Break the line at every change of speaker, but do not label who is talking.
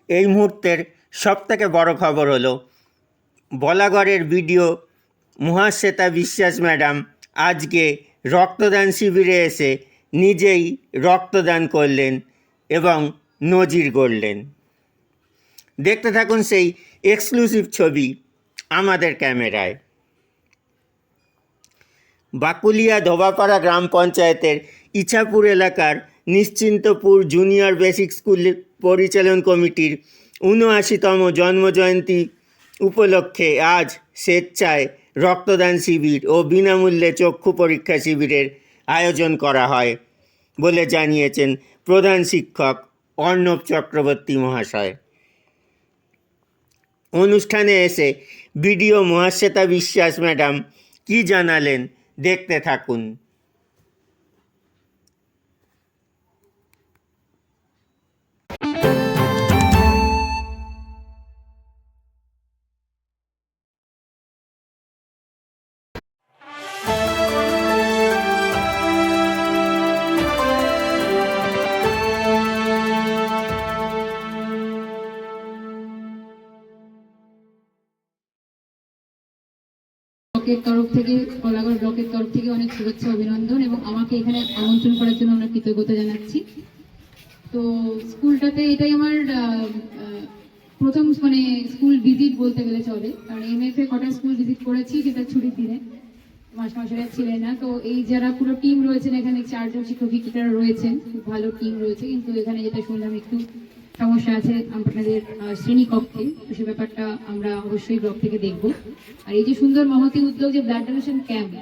এই মুহূর্তের সবথেকে বড় খবর হলো বলাগড়ের বিডিও মহাশ্বেতা বিশ্বাস ম্যাডাম আজকে রক্তদান শিবিরে এসে নিজেই রক্তদান করলেন এবং নজির গড়লেন। দেখতে থাকুন সেই এক্সক্লুসিভ ছবি আমাদের ক্যামেরায়। বাকুলিয়া ধোবাপাড়া গ্রাম পঞ্চায়েতের ইছাপুর এলাকার নিশ্চিন্তপুর জুনিয়র বেসিক স্কুল পরিচালন কমিটির ৭৯তম জন্মজয়ন্তী উপলক্ষে আজ স্বেচ্ছায় রক্তদান শিবির ও বিনামূল্যে চক্ষু পরীক্ষা শিবিরের আয়োজন করা হয় বলে জানিয়েছেন প্রধান শিক্ষক অর্ণব চক্রবর্তী মহাশয়। অনুষ্ঠানে এসে বিডিও মহাশ্বেতা বিশ্বাস ম্যাডাম কি জানালেন দেখতে থাকুন।
ব্লকের তরফ থেকে কলাগড় ব্লকের তরফ থেকে অনেক শুভেচ্ছা অভিনন্দন এবং আমাকে এখানে আমন্ত্রণ করার জন্য আমরা কৃতজ্ঞতা জানাচ্ছি। তো স্কুলটাতে এটাই আমার প্রথম স্কুল ভিজিট বলতে গেলে চলে, কারণ এমএফএ কটা স্কুল ভিজিট করেছি যেটা ছুটির দিনে, মাস্টারমশাইরা ছিলেন না। তো এই যারা পুরো টিম রয়েছেন এখানে 4 জন শিক্ষক শিক্ষিকারা রয়েছেন, খুব ভালো টিম রয়েছে, কিন্তু এখানে যেটা শুনলাম একটু সমস্যা আছে আপনাদের শ্রেণীকক্ষে, তো সে ব্যাপারটা আমরা অবশ্যই ব্লক থেকে দেখব। আর এই যে সুন্দর মহতী উদ্যোগ যে ব্লাড ডোনেশন ক্যাম্প,